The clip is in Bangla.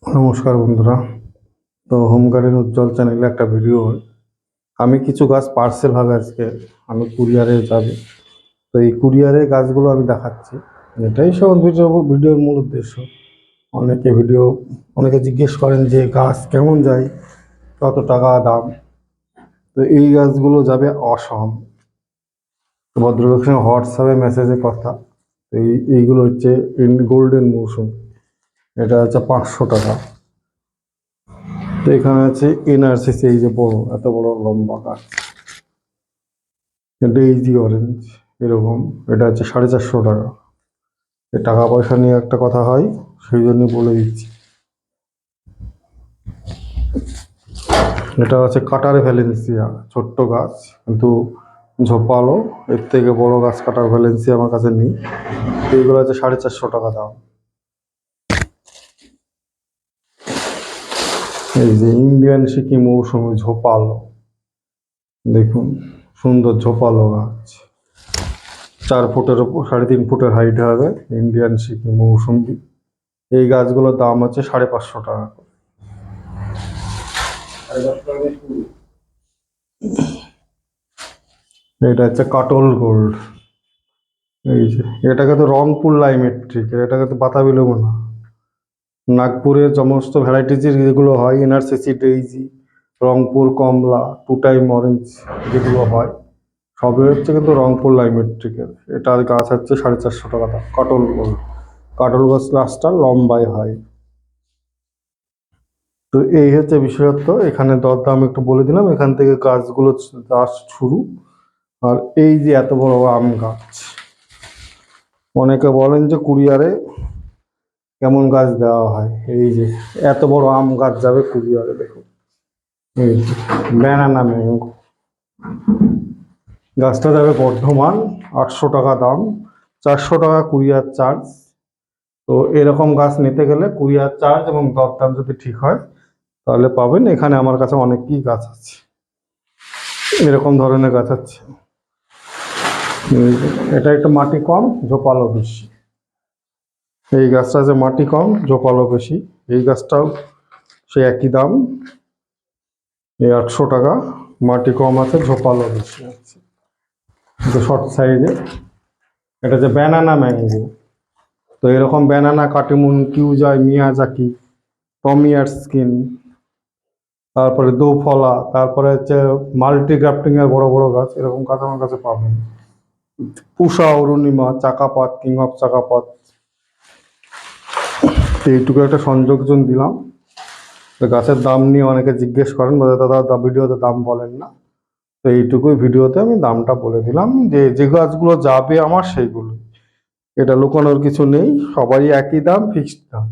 নমস্কার বন্ধুরা। তো হোম গার্ডেন উজ্জ্বল চ্যানেলে একটা ভিডিও। আমি কিছু গাছ পার্সেল হবে আজকে, আমি কুরিয়ারে যাবে। তো এই কুরিয়ারে গাছগুলো আমি দেখাচ্ছি। এটাই সব ভিডিওর মূল উদ্দেশ্য। অনেকে জিজ্ঞেস করেন যে গাছ কেমন যায়, কত টাকা দাম। তো এই গাছগুলো যাবে অসম। ভদ্রলোকের সঙ্গে হোয়াটসঅ্যাপে মেসেজে কথা। এইগুলো হচ্ছে গোল্ডেন মৌসুম, এটা হচ্ছে 500 টাকা। তো এখানে আছে এনআরসিসি, এই যে বড় এত বড় লম্বা গাছ, ডেইজি অরেঞ্জ এরকম, এটা হচ্ছে 450 টাকা। এই টাকা পয়সা নিয়ে একটা কথা হয়, সেই জন্য বলে দিচ্ছি। এটা আছে কাটার ভ্যালেন্সিয়া, ছোট্ট গাছ কিন্তু ঝোপালো। এর থেকে বড় গাছ কাটার ভ্যালেন্সিয়া আমার কাছে নেই। এইগুলো আছে 450 টাকা দাম। এই যে ইন্ডিয়ান সিকি মৌসুমি ঝোপালো, দেখুন সুন্দর ঝোপালো গাছ, 4 ফুটের ওপর, 3.5 ফুটের হাইট হবে। ইন্ডিয়ান সিকি মৌসুমি, এই গাছগুলোর দাম হচ্ছে 550 টাকা। এটা হচ্ছে কাটল গোল্ড। এই যে এটাকে তো রংপুর লাইমেট্রিক, এটাকে তো বাতাবি লেবু না। নাগপুরের সমস্ত ভ্যারাইটিজের যেগুলো হয়, NRCC daisy, Rangpur Kamala, to time orange যেগুলো হয়, সবই হচ্ছে কিন্তু রংপুর লাইমেট্রিকের। এটার গাছ হচ্ছে 450 টাকা দাম, কাটল গোল্ড। কাটল গাছটা লম্বায় হয়। তো এই হচ্ছে বিশেষত্ব। এখানে দরদাম একটু বলে দিলাম, এখান থেকে গাছগুলো চাষ শুরু। আর এই যে এত বড় আম গাছ, অনেকে বলেন যে কুরিয়ারে কেমন গাছ দেওয়া হয়। এই যে এত বড় আম গাছ যাবে কুরিয়ারে, দেখুন। এই যে ব্যানানা ম্যাঙ্গো, গাছটা যাবে বর্ধমান, 800 টাকা দাম, 400 টাকা কুরিয়ার চার্জ। তো এরকম গাছ নিতে গেলে কুরিয়ার চার্জ এবং দরদাম যদি ঠিক হয় তাহলে পাবেন। এখানে আমার কাছে অনেকই গাছ আছে, এরকম ধরনের গাছ আছে। এটা একটু মাটি কম, ঝোপালো বেশি। এই গাছটা যে মাটি কম, ঝোপালো বেশি। এই গাছটাও সে একই দাম, এই 800 টাকা। মাটি কম আছে, ঝোপালো বেশি আছে, কিন্তু শর্ট সাইজে। এটা যে ব্যানানা ম্যাঙ্গো। তো এরকম ব্যানানা, কাটিমুন, কিউজয়, মিয়াজাকি, টমিয়ার স্কিন, তারপরে দোফলা, তারপরে হচ্ছে মাল্টি গ্রাফটিং এর বড় বড় গাছ, এরকম গাছ আমার কাছে পাবেন। পুষা, অরুণিমা, চাকাপাত, কিং অফ চাকাপাত। এইটুকু একটা সংযোজন দিলাম। তো গাছের দাম নিয়ে অনেকে জিজ্ঞেস করেন, বলে দাদা ভিডিওতে দাম বলেন না। তো এইটুকুই ভিডিওতে আমি দামটা বলে দিলাম, যে যে গাছগুলো যাবে আমার সেইগুলো। এটা লুকানোর কিছু নেই, সবারই একই দাম, ফিক্সড দাম।